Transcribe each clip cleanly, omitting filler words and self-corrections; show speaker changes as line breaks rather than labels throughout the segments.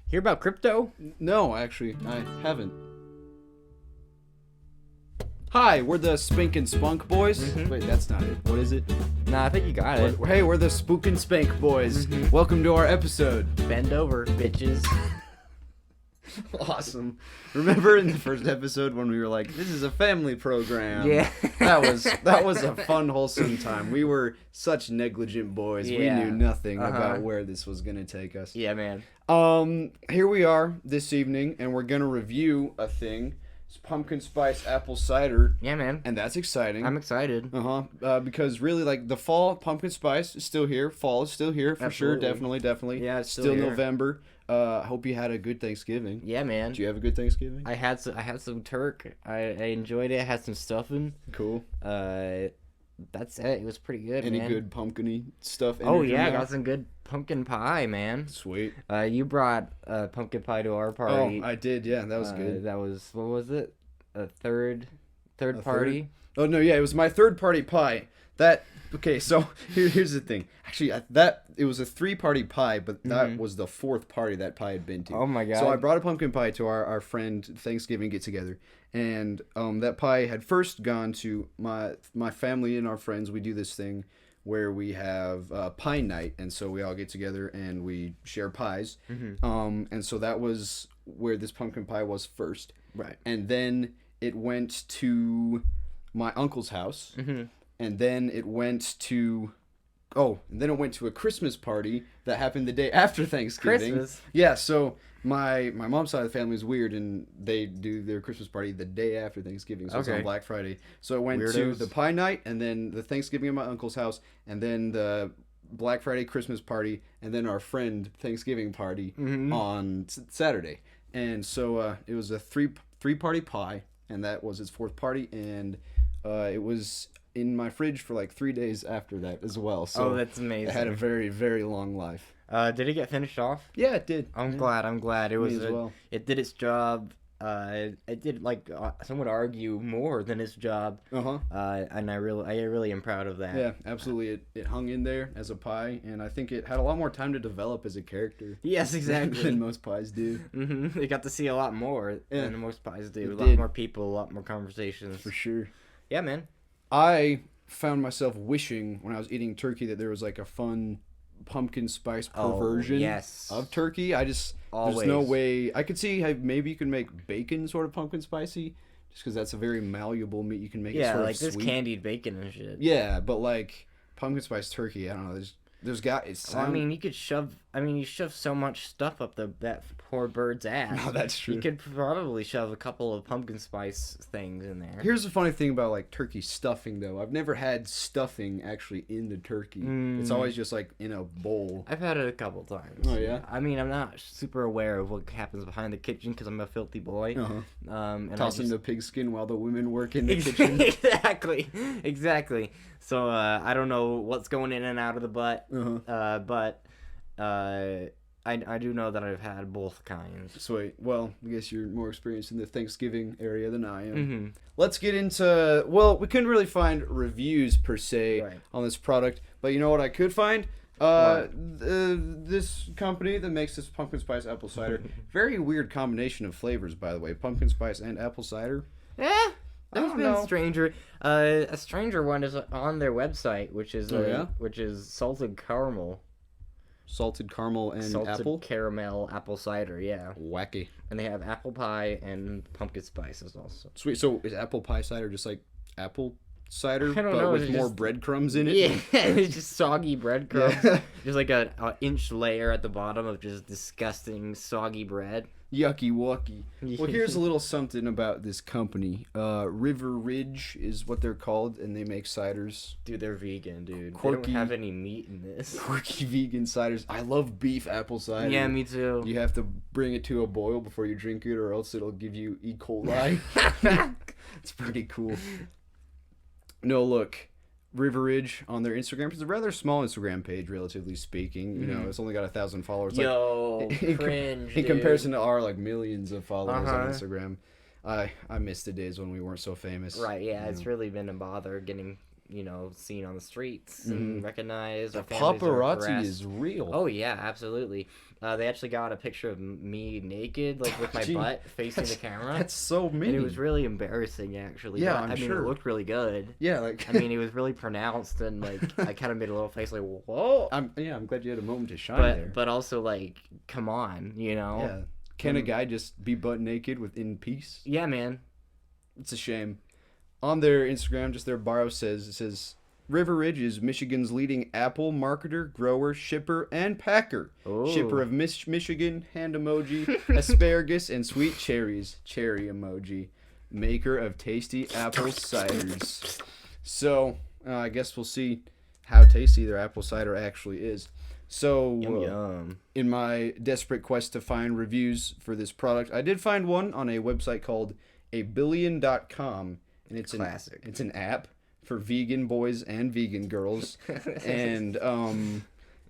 Hear about crypto?
No, actually, I haven't. Hi, we're the Spink and Spunk Boys. Wait, that's not it. What is it?
Nah, I think you got it.
Hey, we're the Spook and Spank Boys. Welcome to our episode.
Bend over, bitches.
Awesome. Remember in the first episode when we were like, "This is a family program"?
Yeah.
that was a fun, wholesome time. We were such negligent boys.
Yeah.
We knew nothing about where this was gonna take us.
Yeah, man.
Here we are this evening, and we're gonna review a thing. It's pumpkin spice apple cider.
Yeah, man.
And that's exciting.
I'm excited.
Because really, like, the fall pumpkin spice is still here. Fall is still here for sure.
Absolutely.
Definitely.
Yeah, it's
still
here.
November. I hope you had a good Thanksgiving.
Yeah, man.
Did you have a good Thanksgiving?
I had some turk. I enjoyed it. I had some stuffing.
Cool.
That's it. It was pretty good.
Any
man.
good pumpkin-y stuff?
Oh yeah, I
got
got some good pumpkin pie, man.
Sweet.
You brought pumpkin pie to our party.
Oh, I did. Yeah, that was good.
That was, what was it? A third party.
Oh no, yeah, it was my third party pie. Okay, so here's the thing. Actually, it was a 3-party pie, but that was the 4th party that pie had been to.
Oh my god!
So I brought a pumpkin pie to our friend Thanksgiving get together, and that pie had first gone to my family and our friends. We do this thing where we have pie night, and so we all get together and we share pies. And so that was where this pumpkin pie was first.
Right.
And then it went to my uncle's house. And then it went to a Christmas party that happened the day after Thanksgiving.
Christmas?
Yeah, so my mom's side of the family is weird, and they do their Christmas party the day after Thanksgiving, so it's on Black Friday. So it went to the pie night, and then the Thanksgiving at my uncle's house, and then the Black Friday Christmas party, and then our friend Thanksgiving party on Saturday. And so it was a three-party pie, and that was its 4th party, and it was in my fridge for like 3 days after that as well. So
that's amazing.
It had a very, very long life.
Did it get finished off?
Yeah, it did.
I'm glad. It was
as well.
It did its job. It did, like, some would argue, more than its job. And I really am proud of that.
Yeah, absolutely. It hung in there as a pie, and I think it had a lot more time to develop as a character.
Yes, exactly.
Than most pies do.
They got to see a lot more than most pies do. A lot more people, a lot more conversations.
For sure.
Yeah, man.
I found myself wishing when I was eating turkey that there was like a fun pumpkin spice perversion of turkey. There's no way. I could see how maybe you could make bacon sort of pumpkin spicy, just because that's a very malleable meat. You can make it sort of
like
sweet.
this candied bacon and shit.
Yeah, but like pumpkin spice turkey, I don't know.
You shove so much stuff up that poor bird's ass.
No, that's true.
You could probably shove a couple of pumpkin spice things in there.
Here's the funny thing about like turkey stuffing, though. I've never had stuffing actually in the turkey. It's always just like in a bowl.
I've had it a couple times.
Oh yeah.
I mean, I'm not super aware of what happens behind the kitchen because I'm a filthy boy. And
tossing the pigskin while the women work in the kitchen.
Exactly. So I don't know what's going in and out of the butt. But I do know that I've had both kinds.
Sweet. Well, I guess you're more experienced in the Thanksgiving area than I am. Let's get into... Well, we couldn't really find reviews, per se, on this product. But you know what I could find? This company that makes this pumpkin spice apple cider. Very weird combination of flavors, by the way. Pumpkin spice and apple cider.
Yeah. There's been stranger. A stranger one is on their website, which is salted caramel.
Salted caramel and apple?
Salted caramel apple cider, yeah.
Wacky.
And they have apple pie and pumpkin spices also.
Sweet. So is apple pie cider just like apple cider,
I don't know,
with more breadcrumbs in it?
Yeah, it's just soggy breadcrumbs. Yeah. There's like an inch layer at the bottom of just disgusting soggy bread.
Yucky wucky. Well, here's a little something about this company. River Ridge is what they're called, and they make ciders.
Dude, they're vegan, dude.
Quirky,
they don't have any meat in this.
Quirky vegan ciders. I love beef apple cider.
Yeah, me too.
You have to bring it to a boil before you drink it, or else it'll give you E. coli. It's pretty cool. No, look. River Ridge on their Instagram. It's a rather small Instagram page, relatively speaking. You know, it's only got 1,000 followers.
Cringe,
in comparison to our like millions of followers on Instagram. I miss the days when we weren't so famous.
Right, yeah, it's really been a bother getting seen on the streets and recognized.
The paparazzi is real.
Oh yeah, absolutely. They actually got a picture of me naked, like with my butt facing the camera.
That's so mean.
And it was really embarrassing, actually.
Yeah,
but, I mean, it looked really good.
Yeah, like
I mean, it was really pronounced, and like I kind of made a little face, like whoa.
I'm glad you had a moment to shine there.
But also, like, come on,
Yeah. Can a guy just be butt naked in peace?
Yeah, man.
It's a shame. On their Instagram, just their bio says, River Ridge is Michigan's leading apple marketer, grower, shipper, and packer.
Oh.
Shipper of Michigan, hand emoji, asparagus, and sweet cherries, cherry emoji. Maker of tasty apple ciders. So, I guess we'll see how tasty their apple cider actually is. So,
Yum.
In my desperate quest to find reviews for this product, I did find one on a website called abillion.com, and it's
Classic.
It's an app for vegan boys and vegan girls, and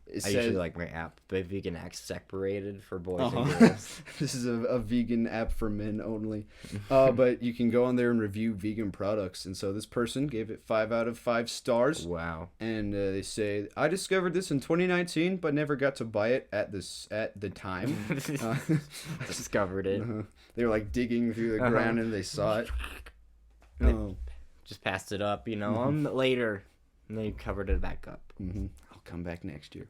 it says,
usually like my app, but vegan acts separated for boys and girls.
This is a vegan app for men only, but you can go on there and review vegan products, and so this person gave it 5 out of 5 stars.
Wow.
And they say, I discovered this in 2019, but never got to buy it at the time.
Discovered it.
They were like digging through the ground and they saw it.
Just passed it up, later. And they covered it back up.
I'll come back next year.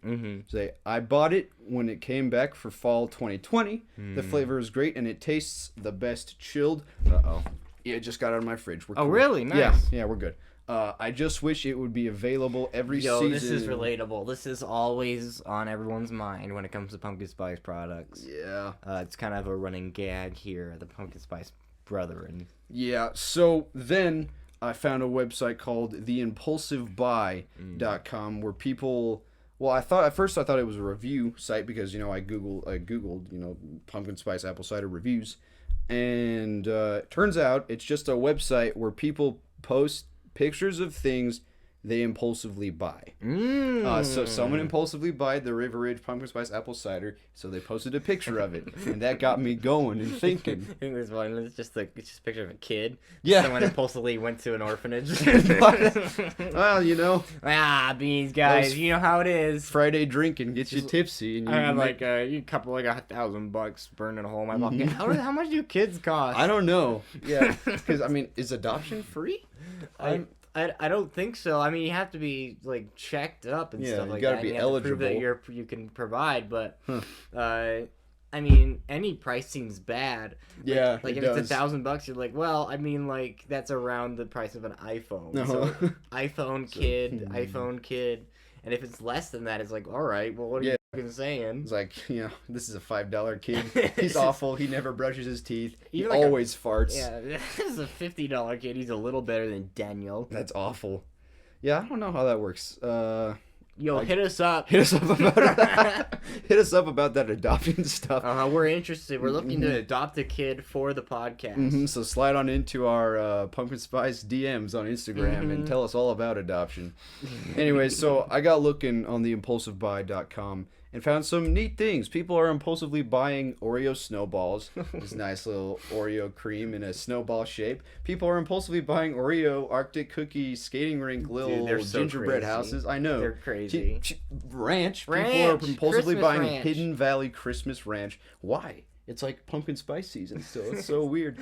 Say,
I bought it when it came back for fall 2020. The flavor is great and it tastes the best chilled.
Uh-oh.
Yeah, it just got out of my fridge.
We're cool. Really? Nice.
Yeah, we're good. I just wish it would be available every season.
This is relatable. This is always on everyone's mind when it comes to pumpkin spice products.
Yeah.
It's kind of a running gag here at the Pumpkin Spice Brethren.
Yeah, so then I found a website called theimpulsivebuy.com where people... Well, at first I thought it was a review site because, I Googled, pumpkin spice apple cider reviews. And turns out it's just a website where people post pictures of things they impulsively buy. So someone impulsively bought the River Ridge pumpkin spice apple cider, so they posted a picture of it, and that got me going and thinking.
I think there's one. It's just a picture of a kid.
Yeah.
Someone impulsively went to an orphanage.
Well,
these guys, you know how it is.
Friday drinking gets you tipsy, and
I had a couple $1,000 burning a hole in my pocket. How much do kids cost?
I don't know. Yeah, because is adoption free?
I don't think so. I mean, you have to be checked up and stuff like that.
You gotta be eligible.
To prove that you can provide, but I mean, any price seems bad.
Yeah,
if it's $1,000, you're like, well, I mean, that's around the price of an iPhone. So iPhone kid, and if it's less than that, it's like, all right, well, what are you fucking saying?
It's like, this is a $5 kid. He's awful. He never brushes his teeth. He
Even
always farts.
Yeah, this is a $50 kid. He's a little better than Daniel.
That's awful. Yeah, I don't know how that works.
Hit us up.
Hit us up about that. Hit us up about that adoption stuff.
We're interested. We're looking to adopt a kid for the podcast.
So slide on into our Pumpkin Spice DMs on Instagram and tell us all about adoption. Anyway, so I got looking on the impulsivebuy.com and found some neat things. People are impulsively buying Oreo snowballs. This nice little Oreo cream in a snowball shape. People are impulsively buying Oreo Arctic cookie skating rink little gingerbread houses. I know.
They're crazy.
Ranch. People are impulsively
Christmas
buying
ranch.
Hidden Valley Christmas Ranch. Why? It's like pumpkin spice season still. It's so weird.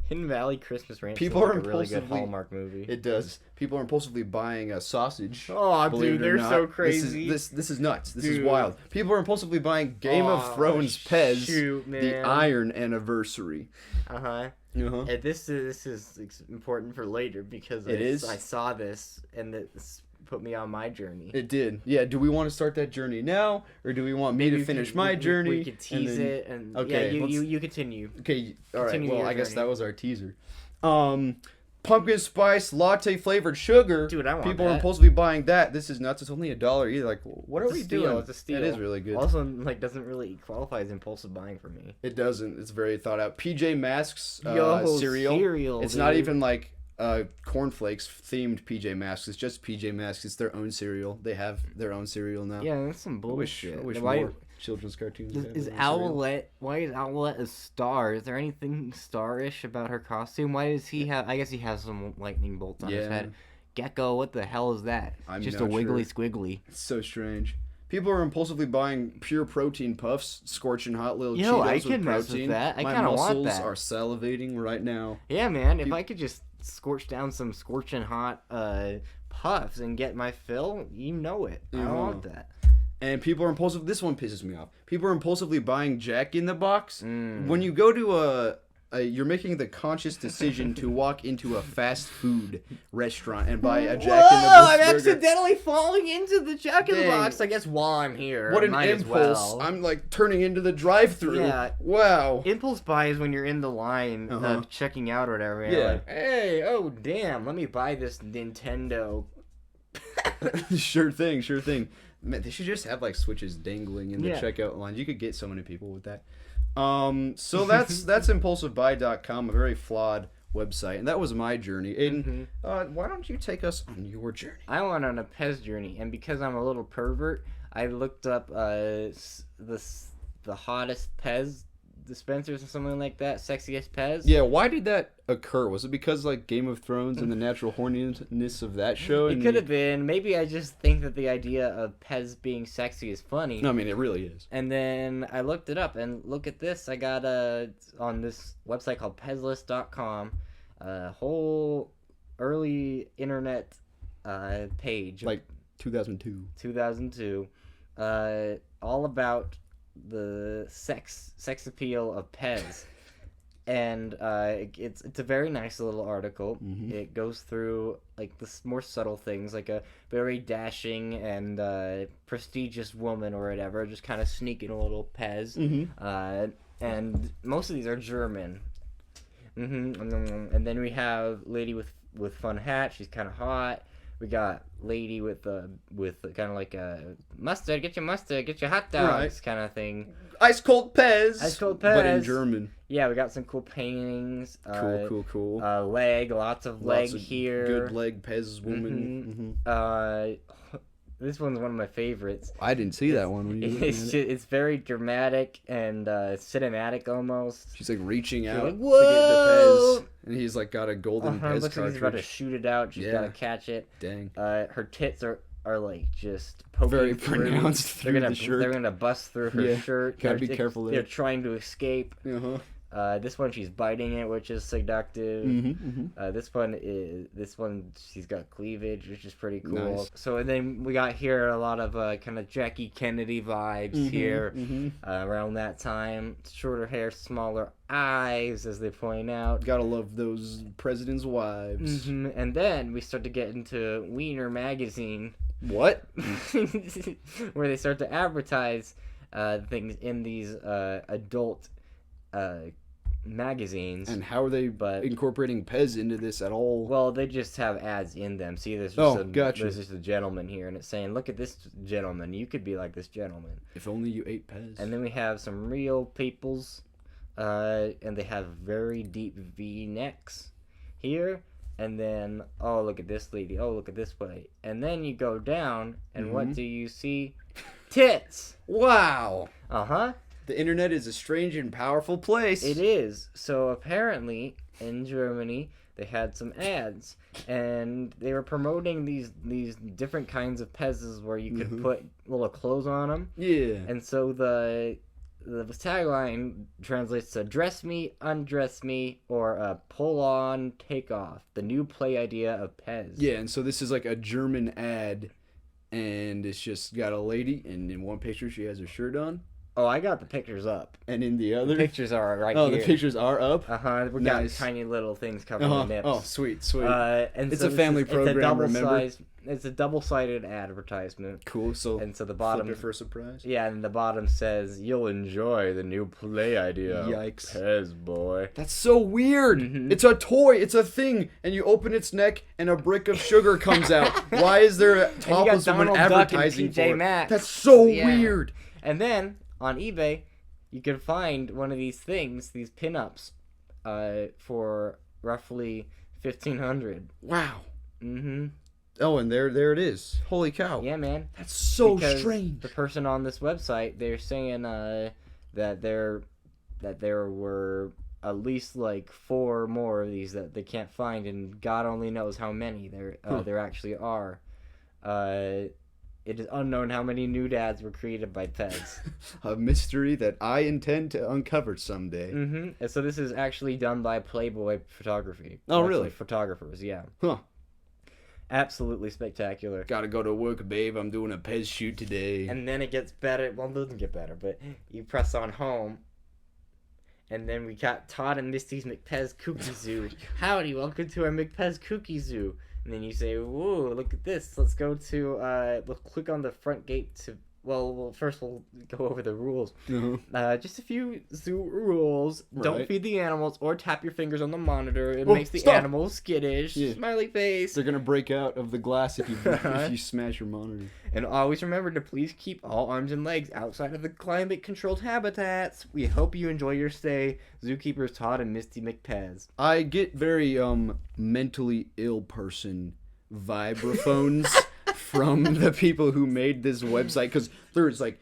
Hidden Valley Christmas Ranch.
People are
a really good Hallmark movie.
It does. People are impulsively buying a sausage.
Oh, dude, they're so crazy.
This is nuts. This is wild. People are impulsively buying Game of Thrones PEZ, the Iron Anniversary.
And this is important for later because I saw this and this put me on my journey.
It did. Yeah, do we want to start that journey now, or do we want me to finish my journey?
We could tease it, and you continue.
Okay, all right.
Continue
well, I guess
journey.
that was our teaser. Pumpkin spice latte flavored sugar.
Dude, I want
People
that.
are impulsively buying that. This is nuts. It's only $1 either. Like, what are we doing?
It's a steal.
It is really good.
Also, doesn't really qualify as impulsive buying for me.
It doesn't. It's very thought out. PJ Masks
cereal.
It's not even like cornflakes themed PJ Masks. It's just PJ Masks. It's their own cereal. They have their own cereal now.
Yeah, that's some bullshit.
I wish more children's cartoons.
Is Owlette? Why is Owlette a star? Is there anything starish about her costume? Why does he have? I guess he has some lightning bolts on his head. gecko. What the hell is that? Just a wiggly squiggly.
It's so strange. People are impulsively buying pure protein puffs, scorching hot little
Cheetos
I
can
with
mess
protein.
with that. I kind of want that.
My muscles are salivating right now.
Yeah, man. If I could just scorch down some scorching hot puffs and get my fill, you know it. I want that.
And people are impulsive. This one pisses me off. People are impulsively buying Jack in the Box. When you go to you're making the conscious decision to walk into a fast food restaurant and buy a Jack in the Box
I'm
burger.
accidentally falling into the Jack in the Box. I guess while I'm here.
What an impulse. I'm like turning into the drive-thru. Yeah. Wow.
Impulse buy is when you're in the line of checking out or whatever. And you're like, hey, oh damn, let me buy this Nintendo.
Sure thing. Man, they should just have like switches dangling in the checkout lines. You could get so many people with that. So that's impulsivebuy.com, a very flawed website, and that was my journey. Aiden, why don't you take us on your journey?
I went on a PEZ journey, and because I'm a little pervert, I looked up the hottest PEZ dispensers or something like that, sexiest PEZ.
Yeah, why did that occur? Was it because like Game of Thrones and the natural horniness of that show?
It could have been. Maybe I just think that the idea of PEZ being sexy is funny.
No, I mean it really is.
And then I looked it up, and look at this. I got on this website called PEZlist.com, a whole early internet page.
Like 2002.
2002. All about the sex appeal of PEZ. And it's a very nice little article. It goes through like the more subtle things, like a very dashing and prestigious woman or whatever, just kind of sneaking a little PEZ. And most of these are German. And then we have lady with fun hat. She's kind of hot. We got lady with kind of like a mustard. Get your hot dogs kind of thing.
Ice cold PEZ.
But
in German.
Yeah, we got some cool paintings.
Cool.
Lots of leg here.
Good leg PEZ woman.
This one's one of my favorites.
I didn't see that one.
It's very dramatic and cinematic almost.
She's like reaching out
like, whoa!
to get the PEZ, and he's like got a golden PEZ
looks
cartridge.
like he's about to shoot it out. She's got to catch it.
Dang.
Her tits are like just poking
very
through.
Pronounced through the shirt.
They're gonna bust through her shirt.
Gotta be careful there.
They're trying to escape. This one she's biting it, which is seductive. This one she's got cleavage, which is pretty cool. Nice. So and then we got here a lot of kind of Jackie Kennedy vibes here around that time. Shorter hair, smaller eyes, as they point out.
Gotta love those presidents' wives.
And then we start to get into Wiener magazine.
What?
Where they start to advertise things in these adult magazines.
And how are they incorporating PEZ into this at all?
Well, they just have ads in them. See, there's just a gentleman here, and it's saying, look at this gentleman. You could be like this gentleman.
If only you ate PEZ.
And then we have some real peoples, and they have very deep V-necks here. And then, oh, look at this lady. Oh, look at this way. And then you go down, and what do you see? Tits!
Wow!
The
internet is a strange and powerful place.
It is. So apparently, in Germany, they had some ads, and they were promoting these different kinds of PEZs where you could put little clothes on them.
Yeah.
And so the tagline translates to "dress me, undress me," or "pull on, take off." The new play idea of PEZ.
Yeah, and so this is like a German ad, and it's just got a lady, and in one picture she has her shirt on.
Oh, I got the pictures up.
And in the other?
The pictures are here.
Oh, the pictures are up?
We got tiny little things covering the nips.
Oh, sweet.
And
it's a family program, remember?
It's a double-sided advertisement.
Cool, so
and so the bottom...
flip it for a surprise?
Yeah, and the bottom says, "You'll enjoy the new play idea."
Yikes.
PEZ, boy.
That's so weird. It's a toy. It's a thing. And you open its neck, and a brick of sugar comes out. Why is there a topless woman advertising for it? That's so weird.
And then... on eBay, you can find one of these things, these pinups, for roughly $1,500.
Wow. Oh, and there it is. Holy cow.
Yeah, man.
That's so strange.
The person on this website, they're saying that there were at least like 4 more of these that they can't find, and God only knows how many there actually are. It is unknown how many nudads were created by PEZ.
A mystery that I intend to uncover someday.
Mm-hmm. And so this is actually done by Playboy Photography.
Oh, really?
Photographers, yeah.
Huh.
Absolutely spectacular.
Gotta go to work, babe. I'm doing a PEZ shoot today.
And then it gets better. Well, it doesn't get better, but you press on home. And then we got Todd and Misty's McPez Cookie Zoo. Howdy, welcome to our McPez Cookie Zoo. And then you say, whoa, look at this. Let's go to, we'll click on the front gate to, well, first we'll go over the rules. Just a few zoo rules. Right. Don't feed the animals or tap your fingers on the monitor. It makes the animals skittish. Yeah. Smiley face.
They're going to break out of the glass if you smash your monitor.
And always remember to please keep all arms and legs outside of the climate-controlled habitats. We hope you enjoy your stay. Zookeepers Todd and Misty McPez.
I get very mentally ill person vibraphones from the people who made this website, because there's like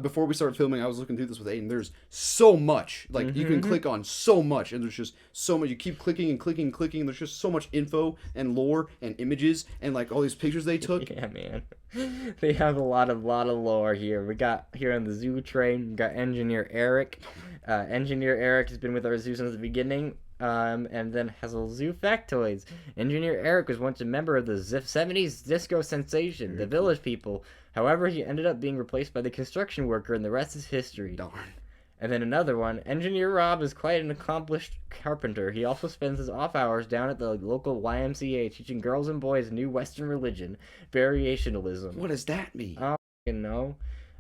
before we started filming, I was looking through this with Aiden. There's so much, like you can click on so much, and there's just so much. You keep clicking and clicking and clicking. There's just so much info and lore and images and like all these pictures they took.
Yeah, man, they have a lot of lore here. We got here on the zoo train. We got Engineer Eric. Engineer Eric has been with our zoo since the beginning. And then has a zoo factoids. Engineer Eric was once a member of the 70s disco sensation, the Village People. However, he ended up being replaced by the construction worker, and the rest is history.
Darn.
And then another one. Engineer Rob is quite an accomplished carpenter. He also spends his off hours down at the local YMCA teaching girls and boys a new Western religion, variationalism.
What does that mean?
I don't know.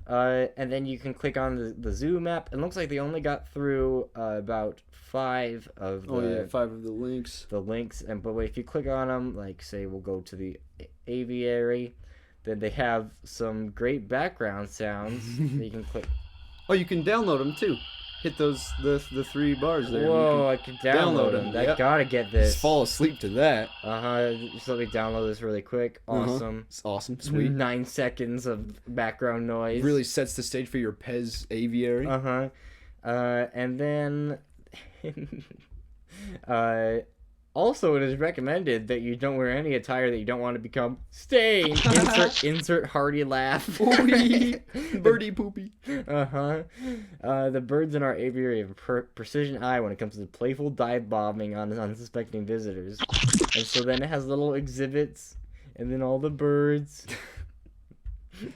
And then you can click on the zoo map. It looks like they only got through about 5 of the
5 of the links.
But if you click on them, like say we'll go to the aviary, then they have some great background sounds that you can click.
Oh, you can download them too. Hit the 3 bars there.
Whoa, I can download them. I gotta get this.
Just fall asleep to that.
Just let me download this really quick. Awesome.
It's awesome. Sweet.
9 seconds of background noise.
Really sets the stage for your PEZ aviary.
And then... also, it is recommended that you don't wear any attire that you don't want to become stained. Insert hearty laugh.
Birdie poopy.
The birds in our aviary have a precision eye when it comes to playful dive bombing on unsuspecting visitors. And so then it has little exhibits, and then all the birds.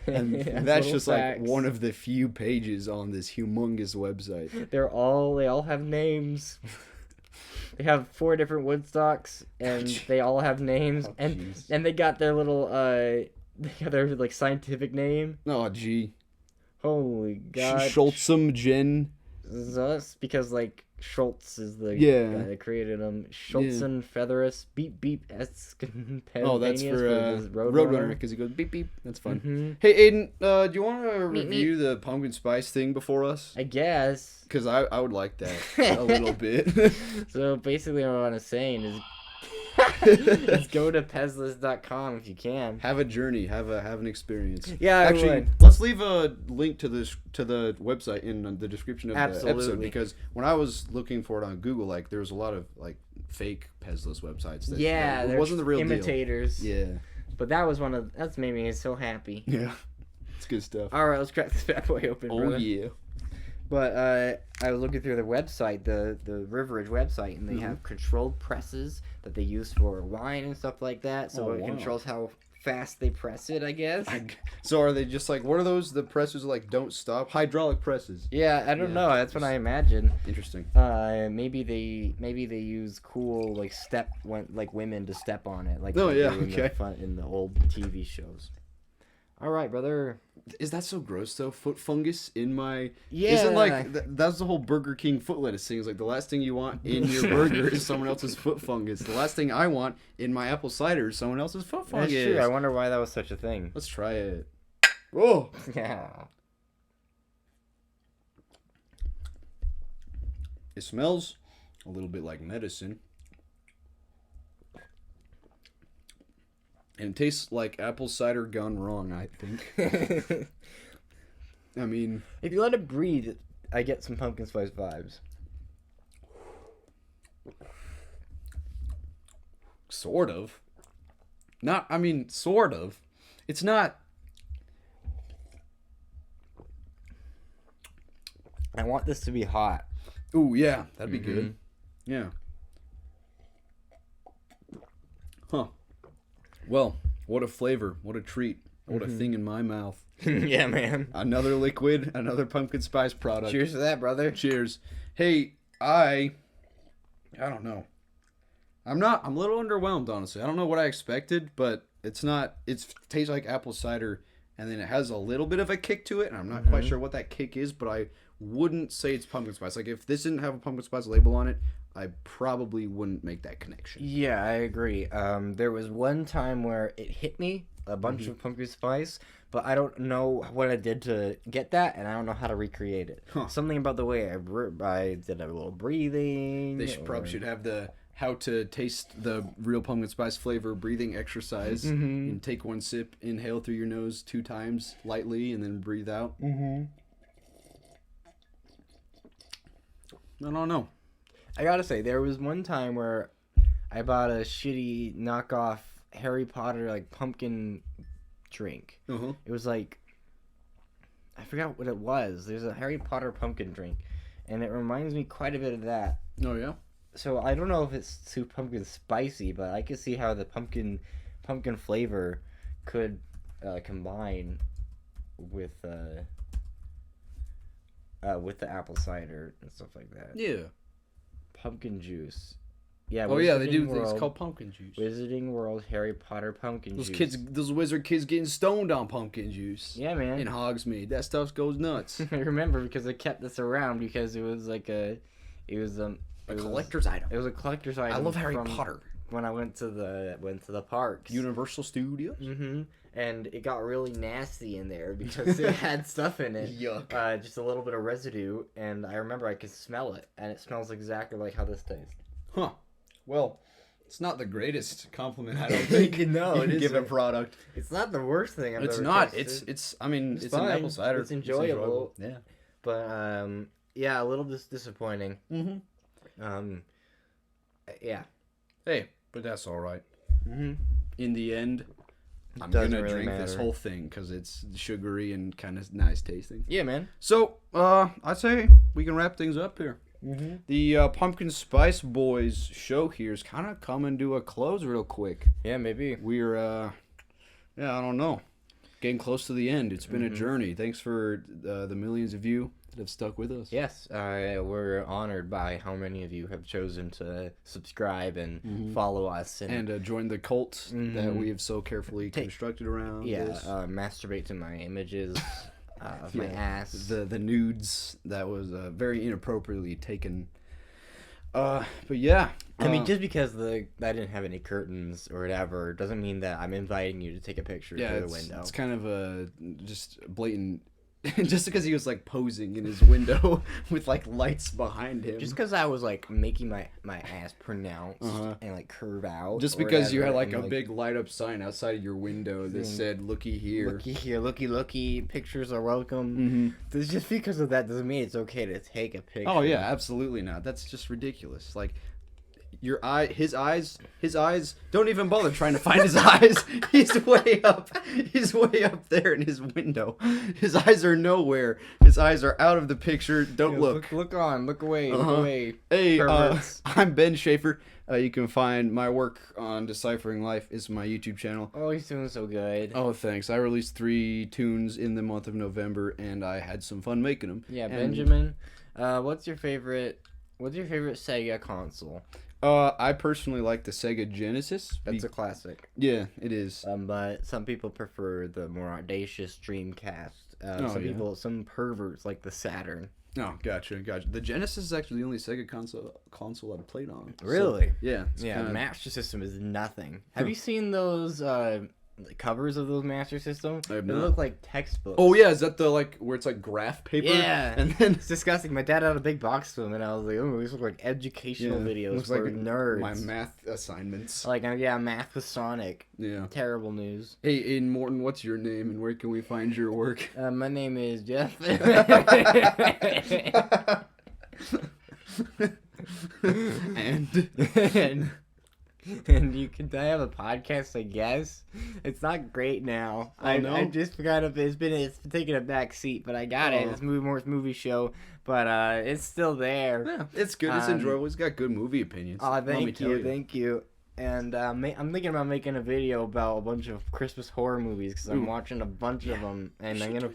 And that's just facts. Like one of the few pages on this humongous website.
They all have names. They have 4 different Woodstocks, and they all have names, and they got their little their like scientific name.
Oh gee,
holy god!
Schultzum Gen.
Zus, because like Schultz is the guy that created them. Schultzen Featherus beep beep Eskin.
Oh, that's for Roadrunner because he goes beep beep. That's fun. Hey Aiden, do you want to review the pumpkin spice thing before us?
I guess.
Because I would like that a little bit.
So basically, what I'm saying is, let's go to pezless.com if you can.
Have a journey. Have an experience.
Yeah,
actually, let's leave a link to the website in the description of the episode, because when I was looking for it on Google, like there was a lot of like fake Pezless websites. That, it wasn't the real
imitators.
Deal. Yeah,
but that's made me so happy.
Yeah, it's good stuff.
All right, let's crack this bad boy open. Brother.
Yeah.
But I was looking through the website, the Riverage website, and they have controlled presses that they use for wine and stuff like that. So it controls how fast they press it, I guess.
So are they just like, what are those? The presses like don't stop? Hydraulic presses.
Yeah, I don't know. That's what I imagine.
Interesting.
Maybe they use cool like women to step on it, like in the old TV shows. All right, brother.
Is that so gross though? Foot fungus in my...
Yeah.
Isn't like... that's the whole Burger King foot lettuce thing. It's like the last thing you want in your burger is someone else's foot fungus. The last thing I want in my apple cider is someone else's foot fungus.
That's true. I wonder why that was such a thing.
Let's try it. Oh!
Yeah.
It smells a little bit like medicine. And it tastes like apple cider gone wrong, I think. I mean...
If you let it breathe, I get some pumpkin spice vibes.
Sort of. Not, I mean, sort of. It's not.
I want this to be hot.
Ooh, yeah, that'd be good. Yeah. Huh. Well, what a flavor. What a treat. What a thing in my mouth.
Yeah, man.
Another liquid, another pumpkin spice product.
Cheers to that, brother.
Cheers. Hey, I don't know. I'm a little underwhelmed, honestly. I don't know what I expected, but it tastes like apple cider, and then it has a little bit of a kick to it, and I'm not quite sure what that kick is, but I wouldn't say it's pumpkin spice. Like, if this didn't have a pumpkin spice label on it, I probably wouldn't make that connection.
Yeah, I agree. There was one time where it hit me, a bunch of pumpkin spice, but I don't know what I did to get that, and I don't know how to recreate it.
Huh.
Something about the way I did a little breathing.
They probably should have the how to taste the real pumpkin spice flavor breathing exercise. And take one sip, inhale through your nose 2 times lightly, and then breathe out. I don't know.
I gotta say, there was one time where I bought a shitty knockoff Harry Potter like pumpkin drink. It was like, I forgot what it was. There's a Harry Potter pumpkin drink, and it reminds me quite a bit of that.
Oh yeah.
So I don't know if it's too pumpkin spicy, but I can see how the pumpkin flavor could combine with the apple cider and stuff like that.
Yeah.
Pumpkin juice. Yeah.
Oh yeah, they do
World,
things called pumpkin juice.
Wizarding World Harry Potter pumpkin juice.
Those wizard kids getting stoned on pumpkin juice.
Yeah, man.
In Hogsmeade, that stuff goes nuts.
I remember because I kept this around because it was like a
collector's item.
It was a collector's item.
I love Harry Potter.
When I went to the parks,
Universal Studios.
And it got really nasty in there because it had stuff in it.
Yuck.
Just a little bit of residue, and I remember I could smell it, and it smells exactly like how this tastes.
Huh. Well, it's not the greatest compliment, I don't think.
No,
you can give a product.
It's not the worst thing I've
ever
tasted.
It's I mean, it's
fine.
an apple cider.
It's enjoyable.
Yeah.
But yeah, a little disappointing. Yeah.
Hey, but that's all right.
In
the end, I'm
Doesn't
gonna
really
drink this
matter.
whole thing because it's sugary and kind of nice tasting.
Yeah, man.
So, I'd say we can wrap things up here. The Pumpkin Spice Boys show here is kind of coming to a close real quick.
Yeah, maybe.
We're, I don't know, getting close to the end. It's been a journey. Thanks for the millions of you that have stuck with us.
Yes, we're honored by how many of you have chosen to subscribe and follow us
and join the cult that we have so carefully constructed around.
Yeah,
this.
Masturbate to my images of my ass.
The nudes that was very inappropriately taken. But yeah,
I mean, just because I didn't have any curtains or whatever doesn't mean that I'm inviting you to take a picture through the window.
It's kind of a just blatant. Just because he was like posing in his window with like lights behind him.
Just because I was like making my ass pronounced and like curve out.
Just because you had like a big light up sign outside of your window that said "Looky here."
Looky here, looky. Pictures are welcome. Just because of that doesn't mean it's okay to take a picture.
Oh yeah, absolutely not. That's just ridiculous. Like his eyes don't even bother trying to find his eyes. He's way up there in his window. His eyes are nowhere. His eyes are out of the picture. Don't look.
Look away. Look away.
Hey, I'm Ben Shafer. You can find my work on Deciphering Life is my YouTube channel.
Oh, he's doing so good.
Oh, thanks. I released 3 tunes in the month of November, and I had some fun making them.
Yeah, Benjamin. What's your favorite Sega console?
I personally like the Sega Genesis.
That's a classic.
Yeah, it is.
But some people prefer the more audacious Dreamcast. Some perverts like the Saturn.
Oh, gotcha. The Genesis is actually the only Sega console I've played on.
Really?
So, yeah.
The Master System is nothing. Have you seen those covers of those Master System? They look like textbooks.
Oh yeah, is that the where it's like graph paper?
Yeah,
and then
it's disgusting. My dad had a big box of them, and I was like, "Oh, these look like educational videos for nerds."
My math assignments.
Math with Sonic.
Yeah.
Terrible news.
Hey, Aiden Morton, what's your name, and where can we find your work?
My name is Jeff. and you can I have a podcast, I guess. It's not great now. I just forgot it's been taking a back seat, but I got it. It's movie show, but it's still there.
Yeah, it's good. It's enjoyable. It's got good movie opinions.
Oh, thank you. And I'm thinking about making a video about a bunch of Christmas horror movies because I'm watching a bunch of them, and I'm gonna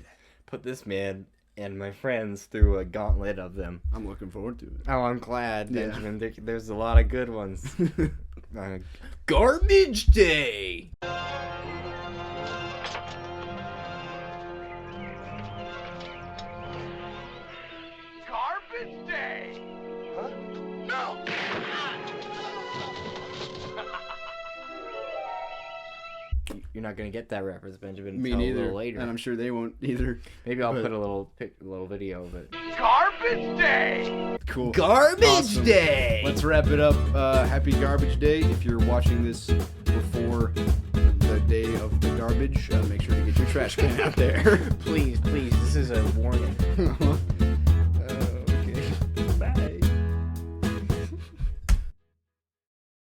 put this man and my friends through a gauntlet of them.
I'm looking forward to it.
Oh, I'm glad, Benjamin. Yeah. There's a lot of good ones. Garbage Day!
Garbage Day! Huh? No!
You're not gonna get that reference, Benjamin.
Me neither.
A little later,
and I'm sure they won't either.
Maybe I'll put a little video of it.
Garbage Day.
Cool.
Garbage Day.
Let's wrap it up. Happy Garbage Day. If you're watching this before the day of the garbage, make sure to get your trash can out there.
Please. This is a warning.